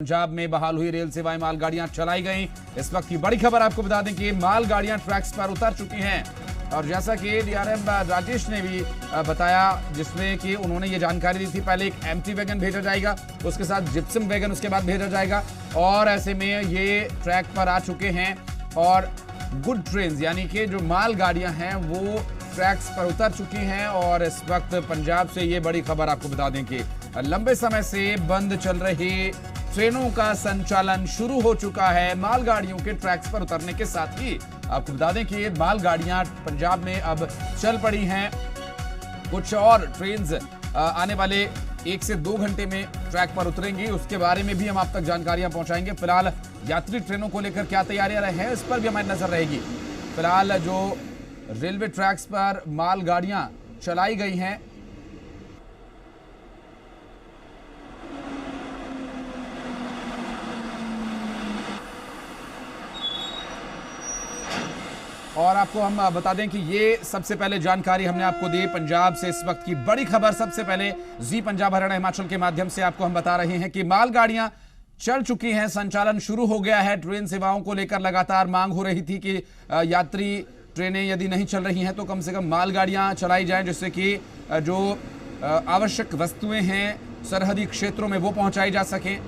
पंजाब में बहाल हुई रेल सेवाएं, मालगाड़ियां चलाई गईं। इस वक्त की बड़ी खबर आपको बता दें कि मालगाड़ियां ट्रैक्स पर उतर चुकी हैं और जैसा कि डीआरएम राजेश ने भी बताया, जिसमें कि उन्होंने ये जानकारी दी थी, पहले एक एम्प्टी वैगन भेजा जाएगा, उसके साथ जिप्सम वैगन उसके बाद भेजा जाएगा और ऐसे में ये ट्रैक पर आ चुके हैं और गुड ट्रेन यानी कि जो मालगाड़ियां हैं वो ट्रैक्स पर उतर चुकी हैं। और इस वक्त पंजाब से ये बड़ी खबर आपको बता दें कि लंबे समय से बंद चल रही ट्रेनों का संचालन शुरू हो चुका है मालगाड़ियों के ट्रैक्स पर उतरने के साथ ही। आपको बता दें कि मालगाड़ियां पंजाब में अब चल पड़ी हैं। कुछ और ट्रेन्स आने वाले 1 से 2 घंटे में ट्रैक पर उतरेंगी, उसके बारे में भी हम आप तक जानकारियां पहुंचाएंगे। फिलहाल यात्री ट्रेनों को लेकर क्या तैयारियां हैं इस पर भी हमारी नजर रहेगी। फिलहाल जो रेलवे ट्रैक्स पर मालगाड़ियां चलाई गई हैं, और आपको हम बता दें कि ये सबसे पहले जानकारी हमने आपको दी पंजाब से। इस वक्त की बड़ी खबर सबसे पहले जी पंजाब हरियाणा हिमाचल के माध्यम से आपको हम बता रहे हैं कि मालगाड़ियां चल चुकी हैं, संचालन शुरू हो गया है। ट्रेन सेवाओं को लेकर लगातार मांग हो रही थी कि यात्री ट्रेनें यदि नहीं चल रही हैं तो कम से कम मालगाड़ियां चलाई जाएं, जिससे कि जो आवश्यक वस्तुएं हैं सरहदी क्षेत्रों में वो पहुंचाई जा सकें।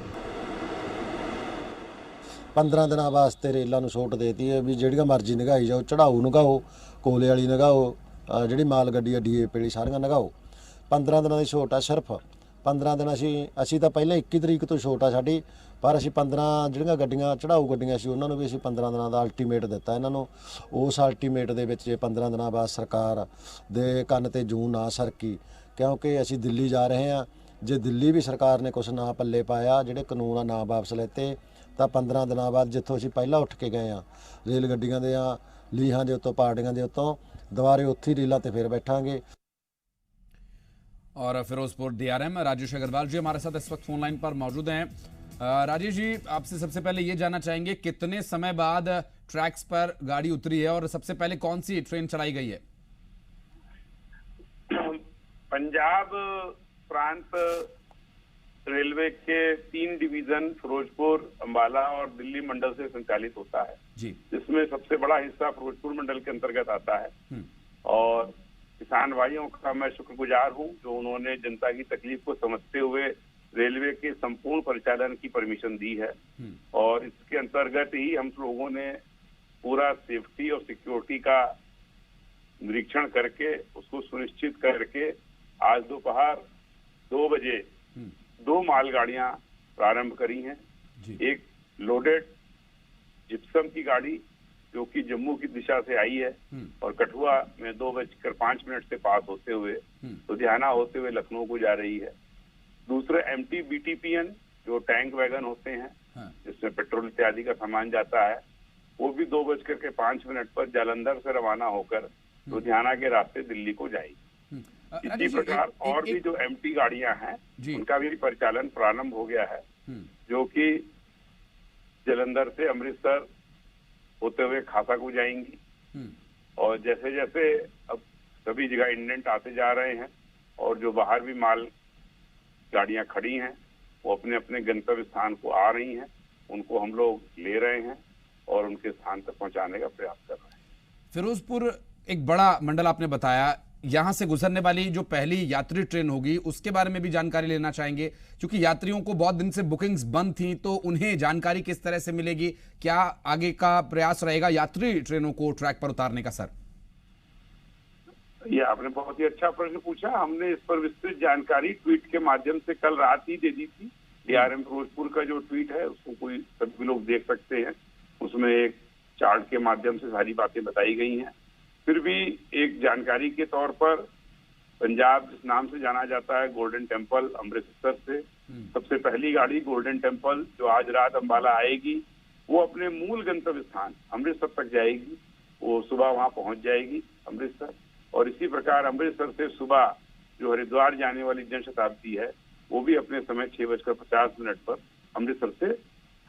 15 दिन वास्ते रेलों छूट देती है भी जिहड़ियां मर्जी नगाई जाओ, चढ़ाऊ नगाओ, कोले वाली नगाओ, जिहड़ी माल गड्डी है DAP वाली सारियां नगाओ। 15 दिनों की छूट है सिर्फ। 15 दिन असी तो पहले 21 तरीक तो छूट आ साडी, पर असी 15 जिहड़ियां गड्डियां चढ़ाऊ गड्डियां सी उन्हां नूं भी असी 15 दिनों का अल्टीमेट दिता इन्हां नूं। उस अल्टीमेट दे विच 15 दिनों बाद सरकार दे कंन ते जूं ना सरकी, क्योंकि असी दिल्ली जा रहे हैं। जे दिल्ली भी सरकार ने कुछ ना पल्ले पाया, जिहड़े कानून आ ना वापस लेते, ਤਾਂ 15 ਦਿਨਾਂ ਬਾਅਦ ਜਿੱਥੋਂ ਅਸੀਂ ਪਹਿਲਾਂ ਉੱਠ ਕੇ ਗਏ ਆ ਰੇਲ ਗੱਡੀਆਂ ਦੇ ਲੀਹਾਂ ਦੇ ਉੱਤੋਂ ਪਾਰਟੀਆਂ ਦੇ ਉੱਤੋਂ ਦੁਬਾਰੇ ਉੱਥੇ ਰੀਲਾਂ ਤੇ ਫਿਰ बैठांगे। और फिरोजपुर DRM राजेश अग्रवाल जी हमारे साथ इस वक्त फोन लाइन पर मौजूद हैं। राजेश जी, आपसे सबसे पहले ये जानना चाहेंगे कितने समय बाद ट्रैक्स पर गाड़ी उतरी है और सबसे पहले कौन सी ट्रेन चलाई गई है? पंजाब प्रांत रेलवे के 3 डिवीजन फिरोजपुर, अंबाला और दिल्ली मंडल से संचालित होता है जी, जिसमें सबसे बड़ा हिस्सा फिरोजपुर मंडल के अंतर्गत आता है। और किसान भाइयों का मैं शुक्रगुजार हूं जो उन्होंने जनता की तकलीफ को समझते हुए रेलवे के संपूर्ण परिचालन की परमिशन दी है। और इसके अंतर्गत ही हम लोगों ने पूरा सेफ्टी और सिक्योरिटी का निरीक्षण करके उसको सुनिश्चित करके आज दोपहर 2 बजे 2 मालगाड़ियां प्रारंभ करी हैं। एक लोडेड जिप्सम की गाड़ी जो कि जम्मू की दिशा से आई है और कठुआ में 2:05 से पास होते हुए लुधियाना होते हुए लखनऊ को जा रही है। दूसरे MT BTPN जो टैंक वैगन होते हैं जिसमें पेट्रोल इत्यादि का सामान जाता है, वो भी 2:05 पर जालंधर से रवाना होकर लुधियाना के रास्ते दिल्ली को जाएगी। इसी प्रकार और भी जो MT गाड़ियां हैं उनका भी परिचालन प्रारंभ हो गया है, जो कि जलंधर से अमृतसर होते हुए खासा को जाएंगी। और जैसे जैसे अब सभी जगह इंडेंट आते जा रहे हैं और जो बाहर भी माल गाड़ियां खड़ी हैं वो अपने अपने गंतव्य स्थान को आ रही हैं, उनको हम लोग ले रहे हैं और उनके स्थान तक पहुंचाने का प्रयास कर रहे हैं। फिरोजपुर एक बड़ा मंडल आपने बताया, यहां से गुजरने वाली जो पहली यात्री ट्रेन होगी उसके बारे में भी जानकारी लेना चाहेंगे, क्योंकि यात्रियों को बहुत दिन से बुकिंग्स बंद थी, तो उन्हें जानकारी किस तरह से मिलेगी? क्या आगे का प्रयास रहेगा यात्री ट्रेनों को ट्रैक पर उतारने का? सर, ये आपने बहुत ही अच्छा प्रश्न पूछा। हमने इस पर विस्तृत जानकारी ट्वीट के माध्यम से कल रात ही दे दी थी। DRM फिरोजपुर का जो ट्वीट है उसको कोई सभी लोग देख सकते हैं, उसमें एक चार्ट के माध्यम से सारी बातें बताई गई हैं। फिर भी एक जानकारी के तौर पर पंजाब जिस नाम से जाना जाता है गोल्डन टेम्पल अमृतसर से सबसे पहली गाड़ी गोल्डन टेम्पल जो आज रात अंबाला आएगी वो अपने मूल गंतव्य स्थान अमृतसर तक जाएगी। वो सुबह वहां पहुंच जाएगी अमृतसर। और इसी प्रकार अमृतसर से सुबह जो हरिद्वार जाने वाली जनशताब्दी है वो भी अपने समय 6:50 पर अमृतसर से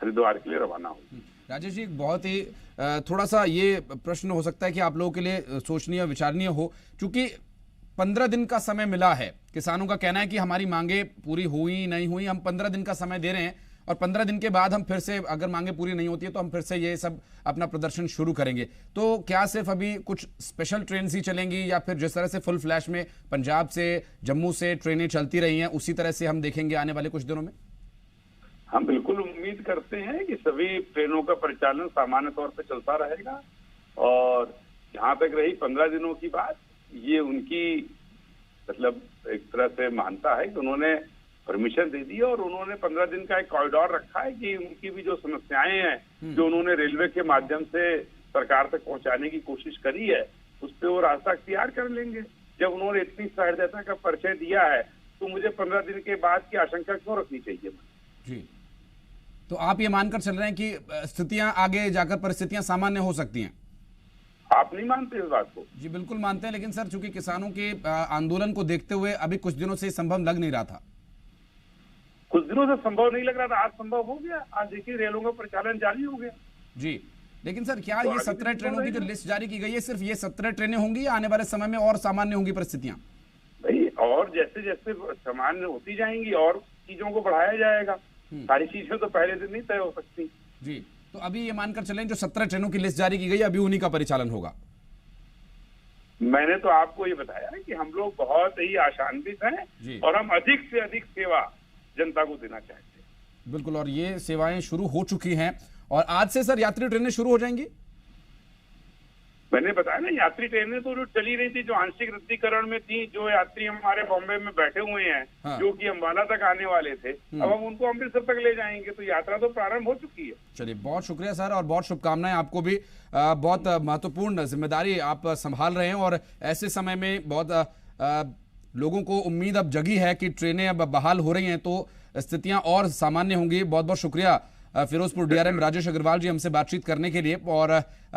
हरिद्वार के लिए रवाना होगी। राजेश जी, बहुत ही थोड़ा सा ये प्रश्न हो सकता है कि आप लोगों के लिए सोचनीय विचारणीय हो, क्योंकि 15 दिन का समय मिला है। किसानों का कहना है कि हमारी मांगे पूरी हुई नहीं हुई, हम 15 दिन का समय दे रहे हैं और 15 दिन के बाद हम फिर से, अगर मांगे पूरी नहीं होती है तो हम फिर से ये सब अपना प्रदर्शन शुरू करेंगे। तो क्या सिर्फ अभी कुछ स्पेशल ट्रेन ही चलेंगी या फिर जिस तरह से फुल फ्लैश में पंजाब से, जम्मू से ट्रेनें चलती रही हैं उसी तरह से हम देखेंगे आने वाले कुछ दिनों में? हम बिल्कुल उम्मीद करते हैं कि सभी ट्रेनों का परिचालन सामान्य तौर पर चलता रहेगा। और जहां तक रही 15 दिनों की बात, ये उनकी मतलब एक तरह से मानता है कि उन्होंने परमिशन दे दी और उन्होंने 15 दिन का एक कॉरिडोर रखा है कि उनकी भी जो समस्याएं हैं जो उन्होंने रेलवे के माध्यम से सरकार तक पहुंचाने की कोशिश करी है, उस पर वो रास्ता अख्तियार कर लेंगे। जब उन्होंने इतनी सहृदयता का परिचय दिया है तो मुझे 15 दिन के बाद की आशंका क्यों रखनी चाहिए? जी, तो आप ये मानकर चल रहे हैं कि स्थितियां आगे जाकर परिस्थितियां सामान्य हो सकती हैं? आप नहीं मानते इस बात को? जी बिल्कुल मानते हैं, लेकिन सर चूंकि किसानों के आंदोलन को देखते हुए अभी कुछ दिनों से संभव लग नहीं रहा था। कुछ दिनों से संभव नहीं लग रहा था, आज संभव हो गया। आज देखिए रेलों का परिचालन जारी हो गया। जी, लेकिन सर क्या ये 17 ट्रेनों की जो लिस्ट जारी की गई है, सिर्फ ये 17 ट्रेनें होंगी या आने वाले समय में और सामान्य होंगी परिस्थितियां? भाई और जैसे जैसे सामान्य होती जाएंगी और चीजों को बढ़ाया जाएगा। सारी चीजें तो पहले दिन नहीं तय हो सकती। जी, तो अभी ये मानकर चलें जो 17 ट्रेनों की लिस्ट जारी की गई अभी उन्हीं का परिचालन होगा? मैंने तो आपको ये बताया कि हम लोग बहुत ही आशान्वित हैं और हम अधिक से अधिक सेवा जनता को देना चाहते हैं। बिल्कुल, और ये सेवाएं शुरू हो चुकी हैं और आज से सर यात्री ट्रेनें शुरू हो जाएंगी? मैंने बताया ना, यात्री ट्रेनें तो जो चली रही थी, जो आंशिक रद्दीकरण में थी, जो यात्री हमारे बॉम्बे में बैठे हुए हैं, हाँ। जो कि अंबाला तक आने वाले थे, अब हम उनको अमृतसर तक ले जाएंगे। तो यात्रा तो प्रारंभ हो चुकी है। चलिए, बहुत शुक्रिया सर और बहुत शुभकामनाएं आपको भी। बहुत महत्वपूर्ण जिम्मेदारी आप संभाल रहे हैं और ऐसे समय में बहुत लोगों को उम्मीद अब जगी है कि ट्रेनें अब बहाल हो रही हैं तो स्थितियां और सामान्य होंगी। बहुत बहुत शुक्रिया फिरोजपुर डीआरएम राजेश अग्रवाल जी हमसे बातचीत करने के लिए। और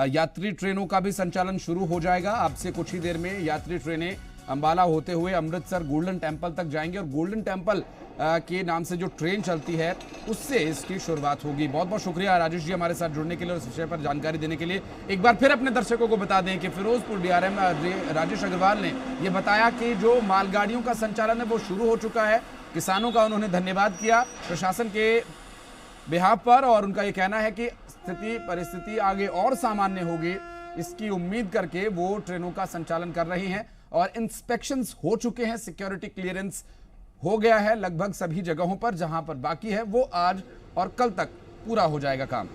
यात्री ट्रेनों का भी संचालन शुरू हो जाएगा आपसे कुछ ही देर में। यात्री ट्रेनें अंबाला होते हुए अमृतसर गोल्डन टेम्पल तक जाएंगे और गोल्डन टेम्पल के नाम से जो ट्रेन चलती है उससे इसकी शुरुआत होगी। बहुत बहुत शुक्रिया राजेश जी हमारे साथ जुड़ने के लिए और इस विषय पर जानकारी देने के लिए। एक बार फिर अपने दर्शकों को बता दें कि फिरोजपुर डीआरएम राजेश अग्रवाल ने यह बताया कि जो मालगाड़ियों का संचालन है वो शुरू हो चुका है। किसानों का उन्होंने धन्यवाद किया प्रशासन के बिहाफ पर और उनका यह कहना है कि परिस्थिति आगे और सामान्य होगी, इसकी उम्मीद करके वो ट्रेनों का संचालन कर रही हैं और इंस्पेक्शंस हो चुके हैं, सिक्योरिटी क्लियरेंस हो गया है लगभग सभी जगहों पर। जहां पर बाकी है वो आज और कल तक पूरा हो जाएगा काम।